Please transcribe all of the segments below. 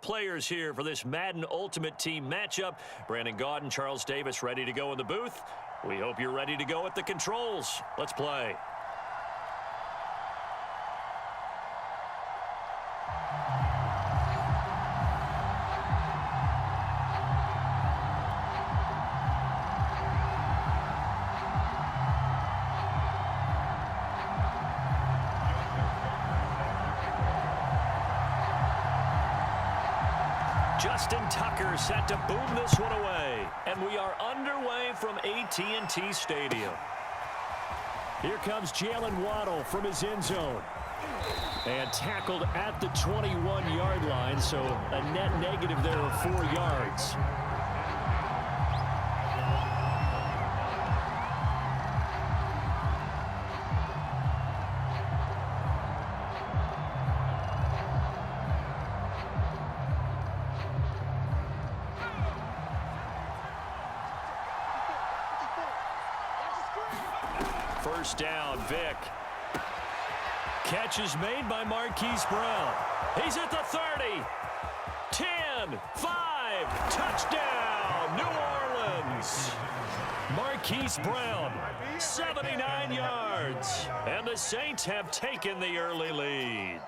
players here for this Madden Ultimate Team matchup. Brandon Gaudin, Charles Davis ready to go in the booth. We hope you're ready to go at the controls. Let's play. Justin Tucker set to boom this one away. And we are underway from AT&T Stadium. Here comes Jalen Waddle from his end zone. And tackled at the 21-yard line, so a net negative there of 4 yards. First down, Vick. Catch is made by Marquise Brown. He's at the 30. 10, 5, touchdown, New Orleans. Marquise Brown, 79 yards. And the Saints have taken the early lead.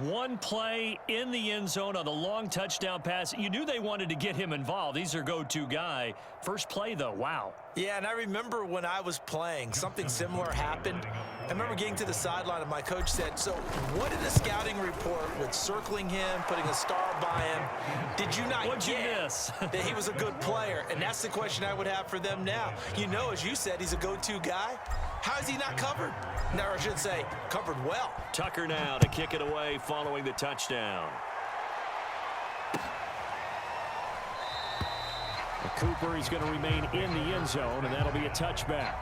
One play in the end zone on the long touchdown pass. You knew they wanted to get him involved. He's their go-to guy. First play, though, wow. Yeah, and I remember when I was playing, something similar happened. I remember getting to the sideline, and my coach said, so what did the scouting report with circling him, putting a star by him? Did you not What'd you miss? that he was a good player? And that's the question I would have for them now. You know, as you said, he's a go-to guy. How is he not covered? No, I should say, covered well. Tucker now to kick it away following the touchdown. Cooper, he's going to remain in the end zone, and that'll be a touchback.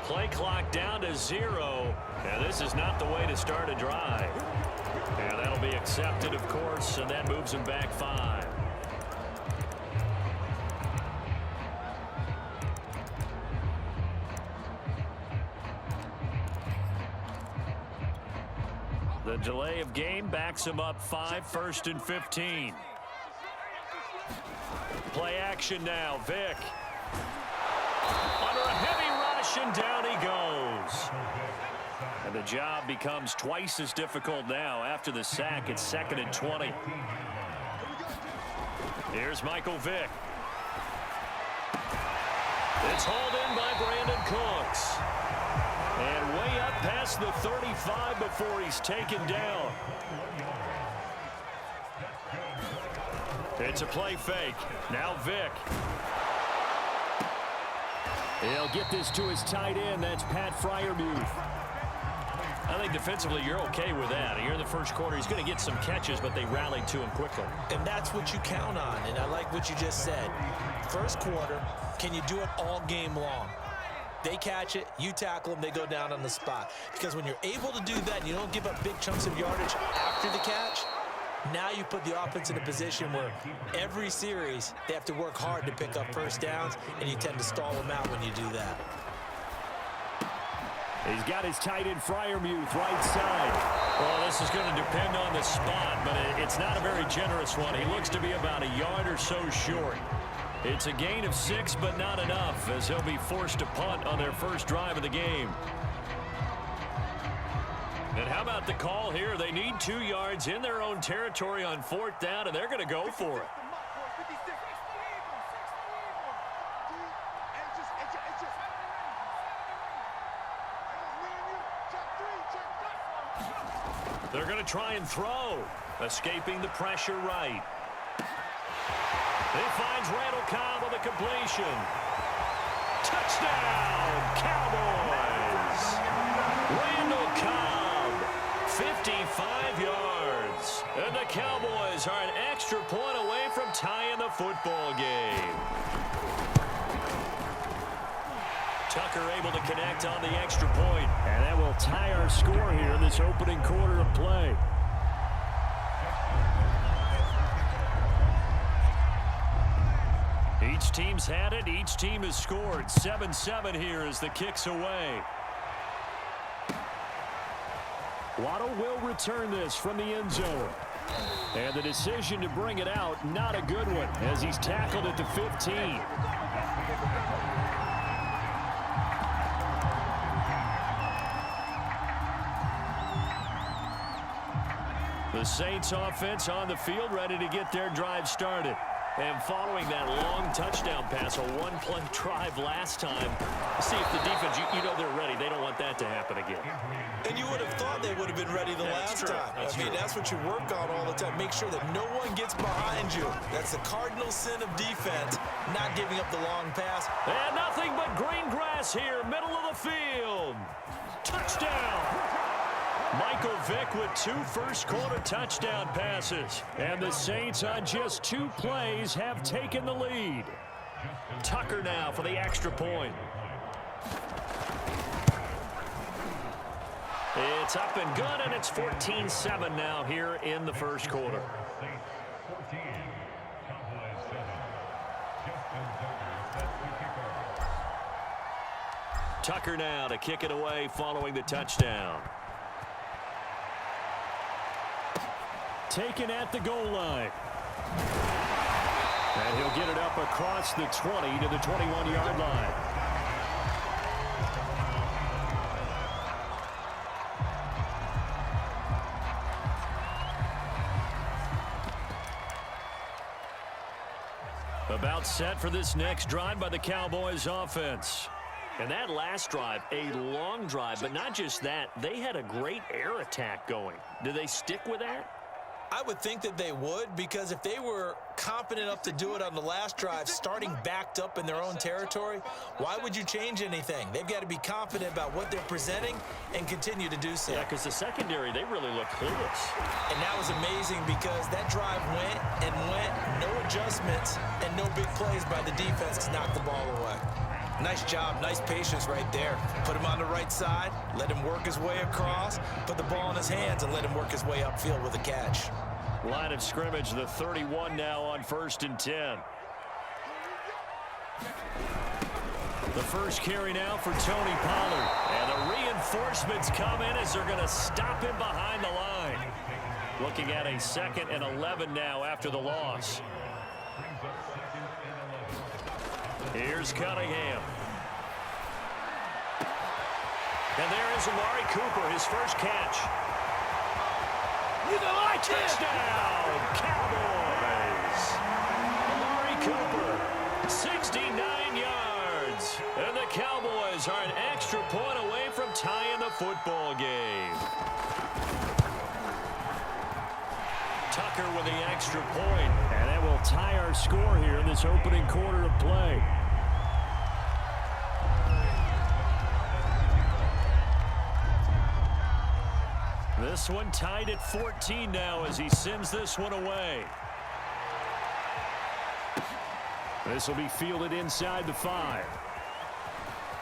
Play clock down to 0, and this is not the way to start a drive. And that'll be accepted, of course, and that moves him back 5. The delay of game backs him up 5, 1st and 15. Play action now, Vick. Under a heavy rush, and down he goes. And the job becomes twice as difficult now. After the sack, it's 2nd and 20. Here's Michael Vick. It's hauled in by Brandon Cooks. And way up past the 35 before he's taken down. It's a play fake. Now Vick. He'll get this to his tight end. That's Pat Freiermuth. I think defensively you're okay with that. Here in the first quarter, he's going to get some catches, but they rallied to him quickly. And that's what you count on, and I like what you just said. First quarter, can you do it all game long? They catch it, you tackle them, they go down on the spot. Because when you're able to do that and you don't give up big chunks of yardage after the catch, now you put the offense in a position where every series they have to work hard to pick up first downs, and you tend to stall them out when you do that. He's got his tight end Freiermuth right side. Well, this is going to depend on the spot, but it's not a very generous one. He looks to be about a yard or so short. It's a gain of 6, but not enough, as he'll be forced to punt on their first drive of the game. And how about the call here? They need 2 yards in their own territory on 4th down, and they're going to go for it. They're going to try and throw, escaping the pressure right. He finds Randall Cobb on the completion. Touchdown, Cowboys! Randall Cobb, 55 yards. And the Cowboys are an extra point away from tying the football game. Tucker able to connect on the extra point. And that will tie our score here in this opening quarter of play. Each team's had it. Each team has scored. 7-7 here as the kick's away. Waddle will return this from the end zone. And the decision to bring it out, not a good one, as he's tackled at the 15. The Saints offense on the field, ready to get their drive started. And following that long touchdown pass, a one-play drive last time, see if the defense, you know they're ready. They don't want that to happen again. And you would have thought they would have been ready the last time. I mean, that's what you work on all the time. Make sure that no one gets behind you. That's the cardinal sin of defense, not giving up the long pass. And nothing but green grass here, middle of the field. Touchdown. Michael Vick with 2 first-quarter touchdown passes. And the Saints on just 2 plays have taken the lead. Tucker now for the extra point. It's up and good, and it's 14-7 now here in the first quarter. Tucker now to kick it away following the touchdown. Taken at the goal line. And he'll get it up across the 20 to the 21-yard line. About set for this next drive by the Cowboys offense. And that last drive, a long drive, but not just that, they had a great air attack going. Do they stick with that? I would think that they would, because if they were confident enough to do it on the last drive, starting backed up in their own territory, why would you change anything? They've got to be confident about what they're presenting and continue to do so. Yeah, because the secondary, they really look clueless. And that was amazing because that drive went and went, no adjustments, and no big plays by the defense to knock the ball away. Nice job, nice patience right there. Put him on the right side, let him work his way across, put the ball in his hands, and let him work his way upfield with a catch. Line of scrimmage, the 31 now on 1st and 10. The first carry now for Tony Pollard. And the reinforcements come in as they're going to stop him behind the line. Looking at a 2nd and 11 now after the loss. Here's Cunningham. And there is Amari Cooper, his first catch. Touchdown, Cowboys. Amari Cooper, 69 yards. And the Cowboys are an extra point away from tying the football game. Tucker with the extra point. And that will tie our score here in this opening quarter of play. This one tied at 14 now as he sends this one away. This will be fielded inside the 5.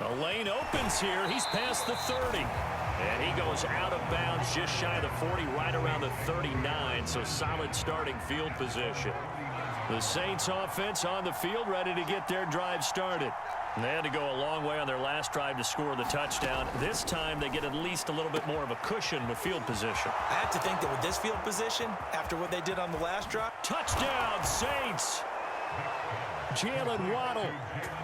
The lane opens here. He's past the 30. And he goes out of bounds just shy of the 40, right around the 39. So solid starting field position. The Saints offense on the field ready to get their drive started. And they had to go a long way on their last drive to score the touchdown. This time they get at least a little bit more of a cushion with field position. I have to think that with this field position, after what they did on the last drive. Touchdown, Saints! Jalen Waddle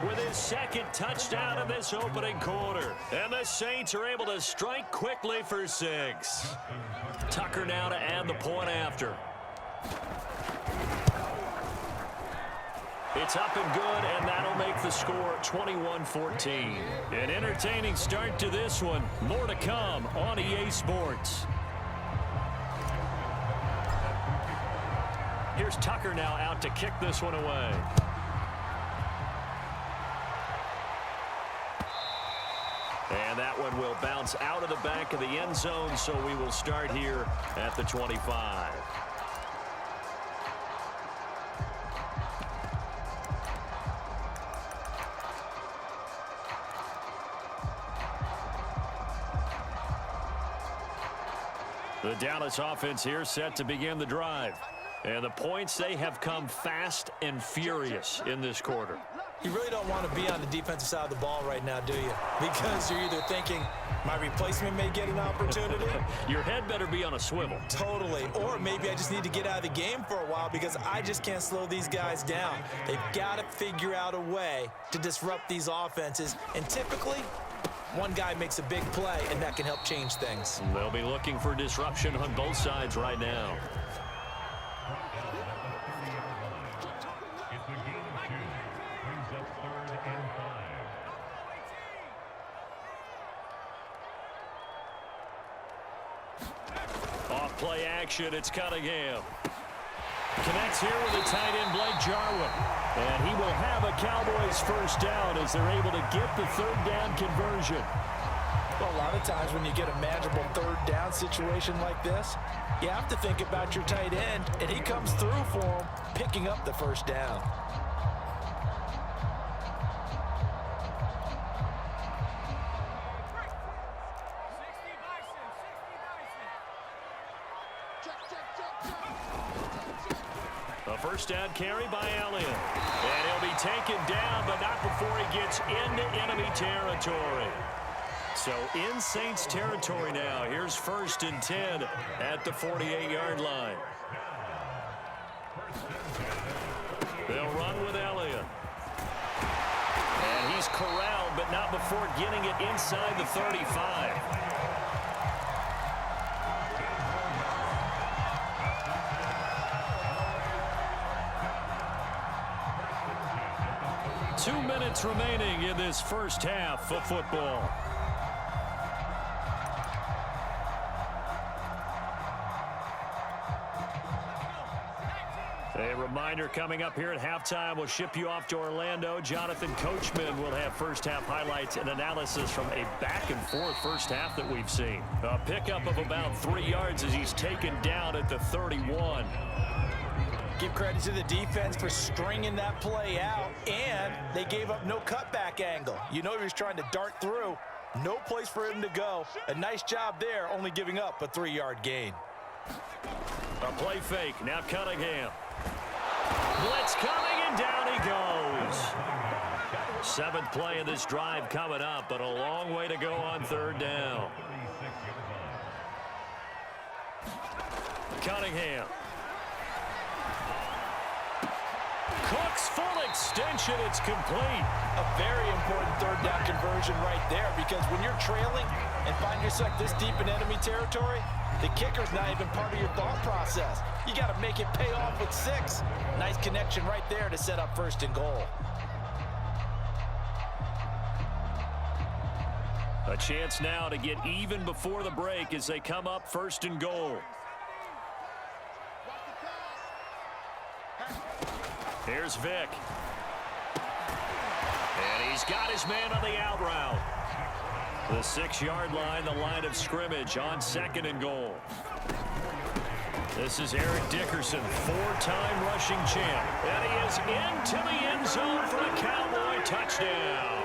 with his 2nd touchdown in this opening quarter. And the Saints are able to strike quickly for 6. Tucker now to add the point after. It's up and good, and that'll make the score 21-14. An entertaining start to this one. More to come on EA Sports. Here's Tucker now out to kick this one away. And that one will bounce out of the back of the end zone, so we will start here at the 25. The Dallas offense here set to begin the drive. And the points, they have come fast and furious in this quarter. You really don't want to be on the defensive side of the ball right now, do you? Because you're either thinking, my replacement may get an opportunity. Your head better be on a swivel. Totally. Or maybe I just need to get out of the game for a while because I just can't slow these guys down. They've got to figure out a way to disrupt these offenses. And typically, one guy makes a big play, and that can help change things. They'll be looking for disruption on both sides right now. Play action, it's Cunningham. Connects here with the tight end, Blake Jarwin. And he will have a Cowboys first down as they're able to get the third down conversion. Well, a lot of times when you get a manageable third down situation like this, you have to think about your tight end, and he comes through for him, picking up the first down. A first down carry by Elliott. And he'll be taken down, but not before he gets into enemy territory. So in Saints territory now. Here's 1st and 10 at the 48-yard line. They'll run with Elliott. And he's corralled, but not before getting it inside the 35. 2 minutes remaining in this first half of football. A reminder coming up here at halftime. We'll ship you off to Orlando. Jonathan Coachman will have first half highlights and analysis from a back and forth first half that we've seen. A pickup of about 3 yards as he's taken down at the 31. Give credit to the defense for stringing that play out, and they gave up no cutback angle. You know he was trying to dart through. No place for him to go. A nice job there, only giving up a 3-yard gain. A play fake. Now Cunningham. Blitz coming, and down he goes. 7th play of this drive coming up, but a long way to go on 3rd down. Cunningham. Cook's full extension, it's complete. A very important 3rd down conversion right there, because when you're trailing and find yourself this deep in enemy territory, the kicker's not even part of your thought process. You got to make it pay off with 6. Nice connection right there to set up 1st and goal. A chance now to get even before the break as they come up 1st and goal. Here's Vick. And he's got his man on the out route. The 6-yard line, the line of scrimmage on 2nd and goal. This is Eric Dickerson, 4-time rushing champ. And he is into the end zone for a Cowboy touchdown.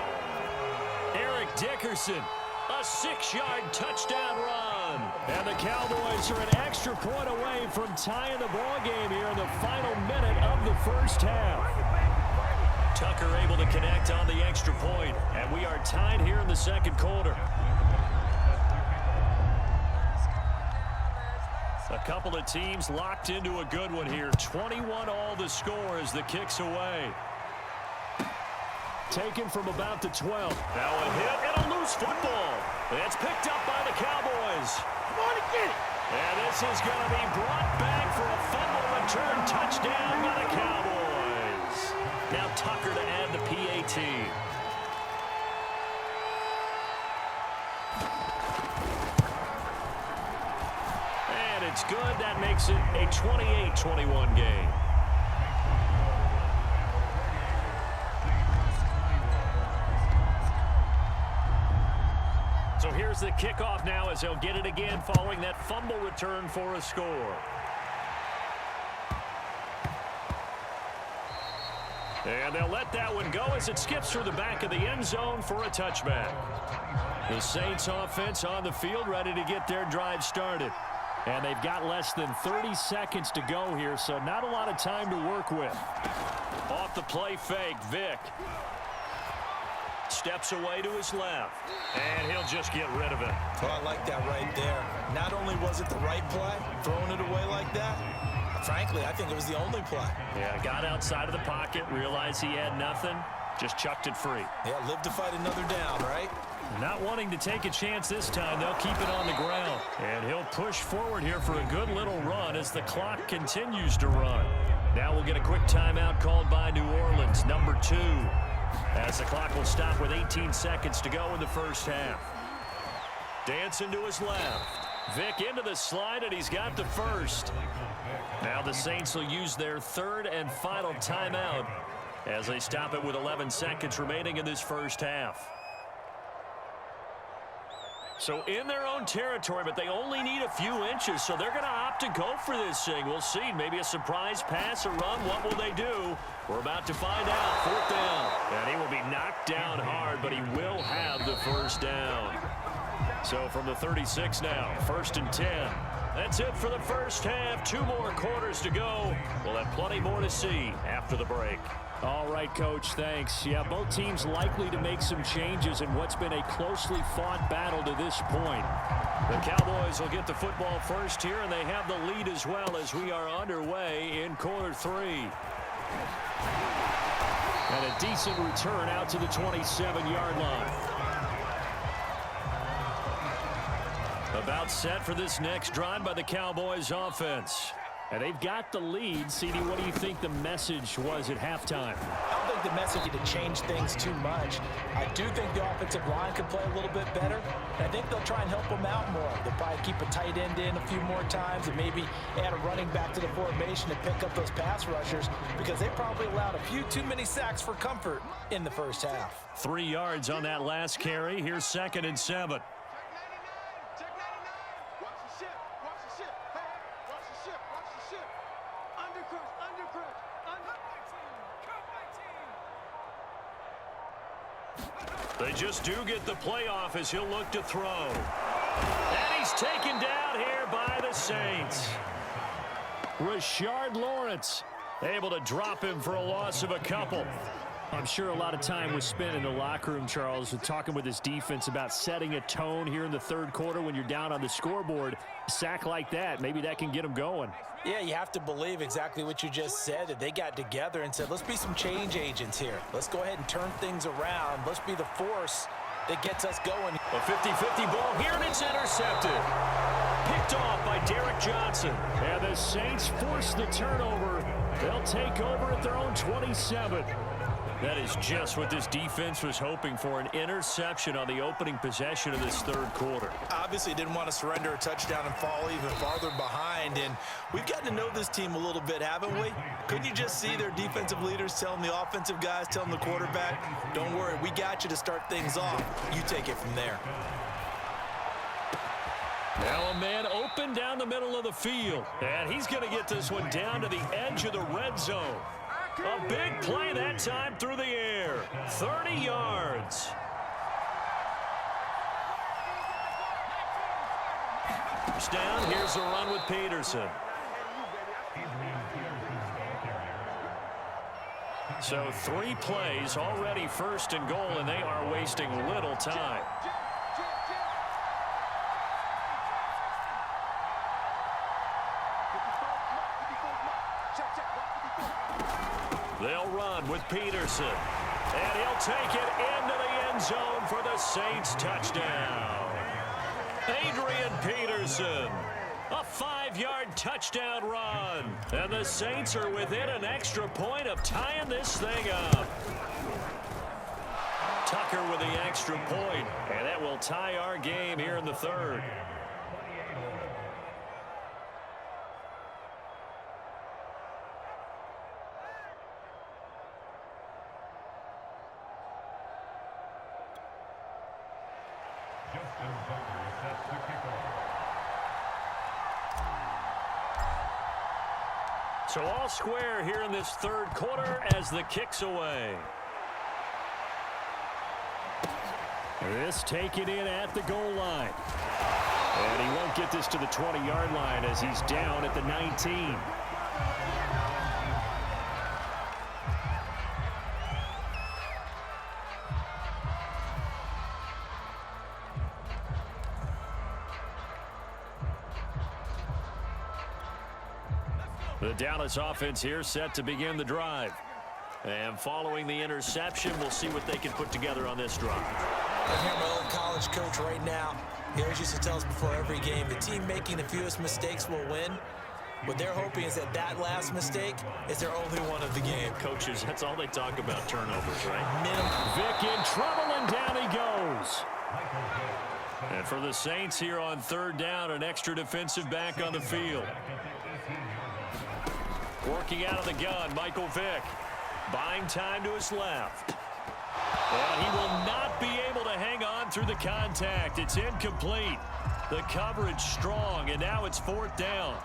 Eric Dickerson, a 6-yard touchdown run. And the Cowboys are an extra point away from tying the ball game here in the final minute of the first half. Tucker able to connect on the extra point, and we are tied here in the 2nd quarter. A couple of teams locked into a good one here. 21-all the score as the kick's away. Taken from about the 12. Now a hit and a loose football. It's picked up by the Cowboys. Come on and get it. And this is going to be brought back for a fumble return touchdown by the Cowboys. Now Tucker to add the PAT. And it's good. That makes it a 28-21 game. So here's the kickoff now as they'll get it again following that fumble return for a score. And they'll let that one go as it skips through the back of the end zone for a touchback. The Saints offense on the field ready to get their drive started. And they've got less than 30 seconds to go here, so not a lot of time to work with. Off the play fake, Vic steps away to his left, and he'll just get rid of it. Oh, I like that right there. Not only was it the right play, throwing it away like that, frankly, I think it was the only play. Yeah, got outside of the pocket, realized he had nothing, just chucked it free. Yeah, live to fight another down, right? Not wanting to take a chance this time, they'll keep it on the ground. And he'll push forward here for a good little run as the clock continues to run. Now we'll get a quick timeout called by New Orleans, number 2. As the clock will stop with 18 seconds to go in the first half. Dancing to his left. Vic into the slide, and he's got the first. Now the Saints will use their third and final timeout as they stop it with 11 seconds remaining in this first half. So in their own territory, but they only need a few inches, so they're going to opt to go for this thing. We'll see. Maybe a surprise pass, a run. What will they do? We're about to find out. 4th down. And he will be knocked down hard, but he will have the first down. So from the 36 now, 1st and 10. That's it for the first half. 2 more quarters to go. We'll have plenty more to see after the break. All right, Coach, thanks. Yeah, both teams likely to make some changes in what's been a closely fought battle to this point. The Cowboys will get the football first here, and they have the lead as well as we are underway in quarter 3. And a decent return out to the 27-yard line. About set for this next drive by the Cowboys offense. And they've got the lead. CD, what do you think the message was at halftime? I don't think the message had to change things too much. I do think the offensive line could play a little bit better. And I think they'll try and help them out more. They'll probably keep a tight end in a few more times and maybe add a running back to the formation and pick up those pass rushers because they probably allowed a few too many sacks for comfort in the first half. 3 yards on that last carry. Here's 2nd and 7. They just do get the playoff as he'll look to throw. And he's taken down here by the Saints. Rashard Lawrence able to drop him for a loss of a couple. I'm sure a lot of time was spent in the locker room, Charles, with talking with his defense about setting a tone here in the third quarter when you're down on the scoreboard. A sack like that, maybe that can get them going. Yeah, you have to believe exactly what you just said, that they got together and said, let's be some change agents here. Let's go ahead and turn things around. Let's be the force that gets us going. A 50-50 ball here, and it's intercepted. Picked off by Derek Johnson. And the Saints force the turnover. They'll take over at their own 27. That is just what this defense was hoping for, an interception on the opening possession of this third quarter. Obviously didn't want to surrender a touchdown and fall even farther behind, and we've gotten to know this team a little bit, haven't we? Couldn't you just see their defensive leaders telling the offensive guys, telling the quarterback, don't worry, we got you to start things off. You take it from there. Now a man open down the middle of the field, and he's going to get this one down to the edge of the red zone. A big play that time through the air. 30 yards. First down. Here's the run with Peterson. So 3 plays already 1st and goal, and they are wasting little time. They'll run with Peterson. And he'll take it into the end zone for the Saints touchdown. Adrian Peterson. A 5-yard touchdown run. And the Saints are within an extra point of tying this thing up. Tucker with the extra point. And that will tie our game here in the third. So all square here in this third quarter as the kick's away. This taken in at the goal line. And he won't get this to the 20-yard line as he's down at the 19. The Dallas offense here set to begin the drive. And following the interception, we'll see what they can put together on this drive. I hear my old college coach right now. He always used to tell us before every game, the team making the fewest mistakes will win. What they're hoping is that that last mistake is their only one of the game. Coaches, that's all they talk about, turnovers, right? Minimum. Vick in trouble, and down he goes. And for the Saints here on third down, an extra defensive back on the field. Working out of the gun, Michael Vick. Buying time to his left. And he will not be able to hang on through the contact. It's incomplete. The coverage strong, and now it's fourth down.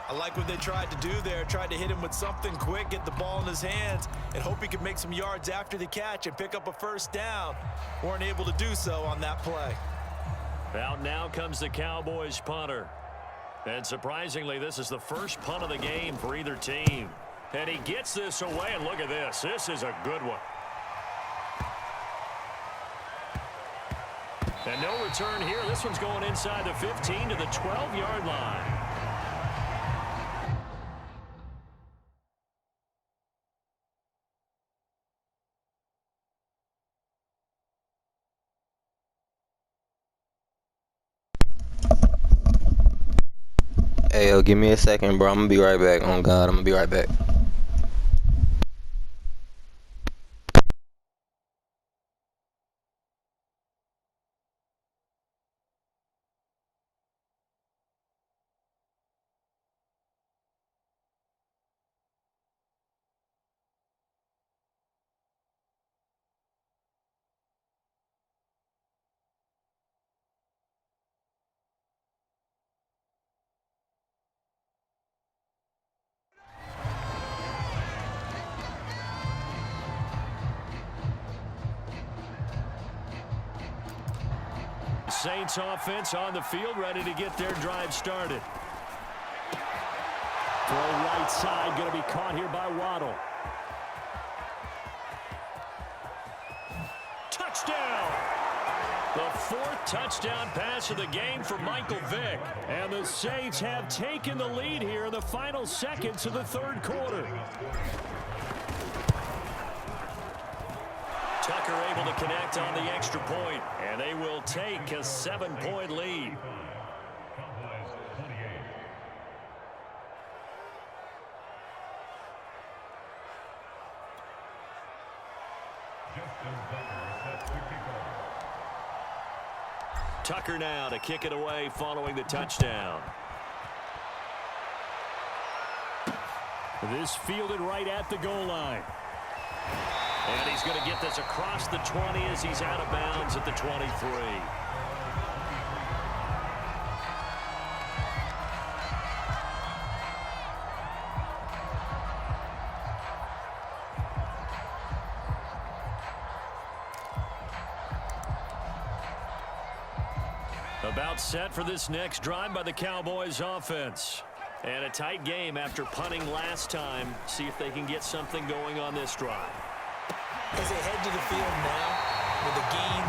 I like what they tried to do there. Tried to hit him with something quick, get the ball in his hands, and hope he could make some yards after the catch and pick up a first down. Weren't able to do so on that play. Out now comes the Cowboys punter. And surprisingly, this is the first punt of the game for either team. And he gets this away, and look at this. This is a good one. And no return here. This one's going inside the 15 to the 12-yard line. Hey, yo, give me a second, bro. I'm gonna be right back. Oh, God, I'm gonna be right back. Saints offense on the field, ready to get their drive started. Throw right side, going to be caught here by Waddle. Touchdown! The fourth touchdown pass of the game for Michael Vick. And the Saints have taken the lead here in the final seconds of the third quarter. Tucker able to connect on the extra point, and they will take a 7-point lead. Tucker now to kick it away following the touchdown. This fielded right at the goal line. And he's going to get this across the 20 as he's out of bounds at the 23. About set for this next drive by the Cowboys offense. And a tight game after punting last time. See if they can get something going on this drive. As they head to the field now, with the game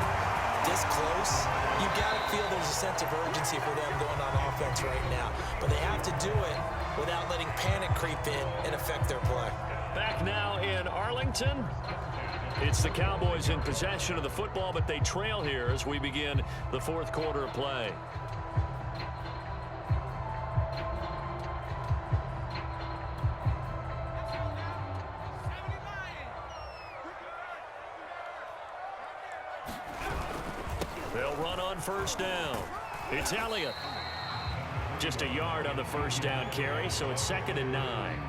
this close, you got to feel there's a sense of urgency for them going on offense right now. But they have to do it without letting panic creep in and affect their play. Back now in Arlington. It's the Cowboys in possession of the football, but they trail here as we begin the fourth quarter of play. They'll run on first down. It's Elliott. Just a yard on the first down carry, so it's 2nd and 9.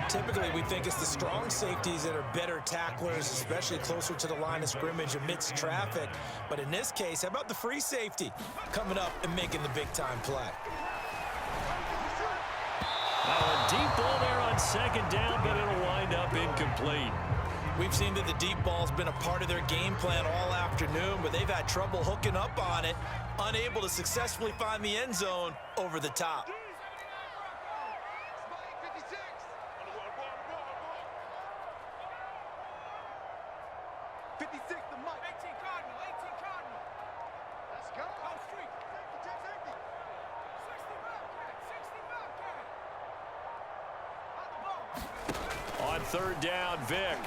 Typically, we think it's the strong safeties that are better tacklers, especially closer to the line of scrimmage amidst traffic. But in this case, how about the free safety coming up and making the big-time play? A deep ball there on 2nd down, but it'll wind up incomplete. We've seen that the deep ball's been a part of their game plan all afternoon, but they've had trouble hooking up on it, unable to successfully find the end zone over the top. On third down, Vic.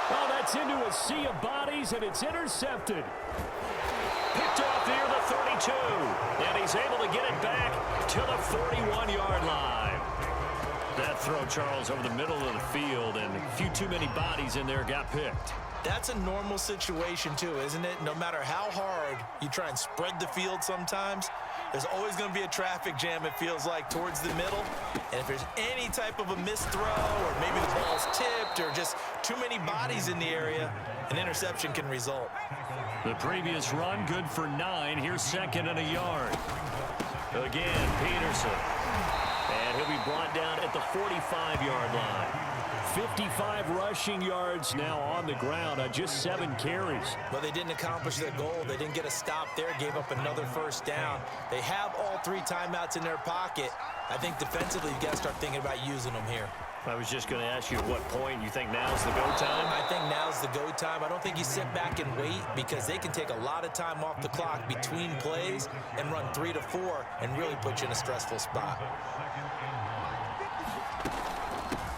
Oh, that's into a sea of bodies, and it's intercepted. Picked off near the 32, and he's able to get it back to the 41-yard line. That throw, Charles, over the middle of the field, and a few too many bodies in there got picked. That's a normal situation, too, isn't it? No matter how hard you try and spread the field sometimes, there's always going to be a traffic jam, it feels like, towards the middle. And if there's any type of a missed throw, or maybe the ball's tipped, or just too many bodies in the area, an interception can result. The previous run, good for 9. Here's second and a yard. Again, Peterson. And he'll be brought down at the 45-yard line. 55 rushing yards now on the ground on just 7 carries. But they didn't accomplish their goal. They didn't get a stop there, gave up another first down. They have all 3 timeouts in their pocket. I think defensively you've got to start thinking about using them here. I was just going to ask you at what point you think now's the go time? I think now's the go time. I don't think you sit back and wait, because they can take a lot of time off the clock between plays and run 3 to 4 and really put you in a stressful spot.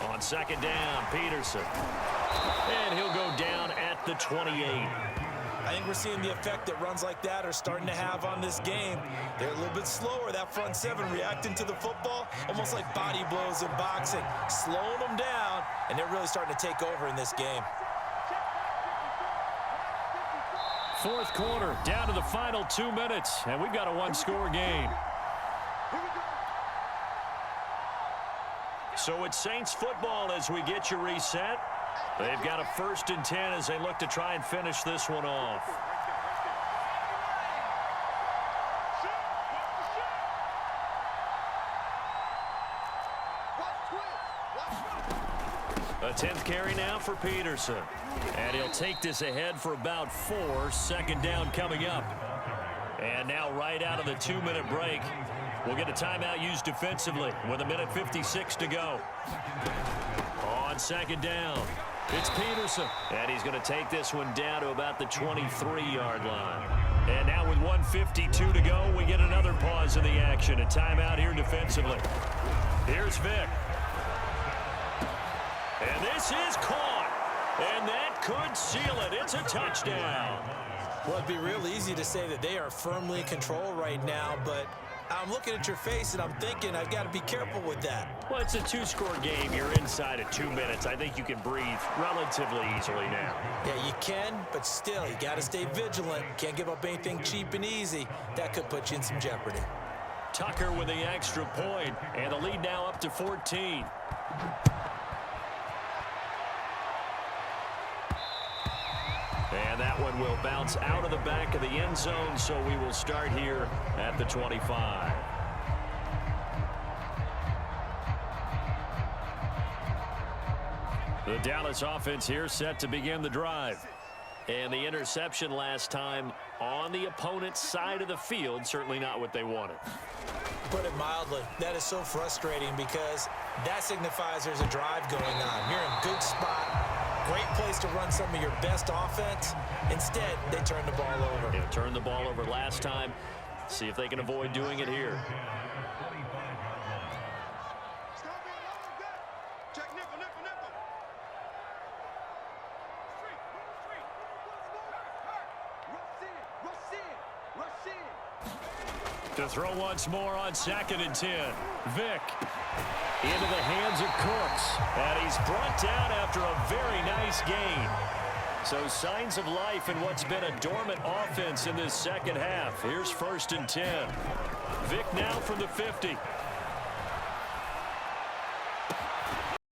On second down, Peterson. And he'll go down at the 28. I think we're seeing the effect that runs like that are starting to have on this game. They're a little bit slower, that front 7 reacting to the football, almost like body blows in boxing, slowing them down, and they're really starting to take over in this game. Fourth quarter, down to the final 2 minutes, and we've got a 1-score game. So it's Saints football as we get you reset. They've got a 1st and 10 as they look to try and finish this one off. A 10th carry now for Peterson. And he'll take this ahead for about 4. Second down coming up. And now right out of the 2-minute break, we'll get a timeout used defensively with 1:56 to go. On second down, it's Peterson. And he's going to take this one down to about the 23-yard line. And now with 1:52 to go, we get another pause in the action. A timeout here defensively. Here's Vic. And this is caught. And that could seal it. It's a touchdown. Well, it'd be real easy to say that they are firmly in control right now, but I'm looking at your face and I'm thinking I've got to be careful with that. Well, it's a 2-score game. You're inside of 2 minutes. I think you can breathe relatively easily now. Yeah, you can, but still, you got to stay vigilant. Can't give up anything cheap and easy. That could put you in some jeopardy. Tucker with the extra point, and the lead now up to 14. And that one will bounce out of the back of the end zone, so we will start here at the 25. The Dallas offense here set to begin the drive. And the interception last time on the opponent's side of the field, certainly not what they wanted. Put it mildly, that is so frustrating because that signifies there's a drive going on. You're in a good spot. Great place to run some of your best offense. Instead, they turn the ball over. Yeah, turned the ball over last time. See if they can avoid doing it here. To throw once more on 2nd and 10. Vic into the hands of Cooks. And he's brought down after a very nice gain. So signs of life in what's been a dormant offense in this second half. Here's 1st and 10. Vic now from the 50.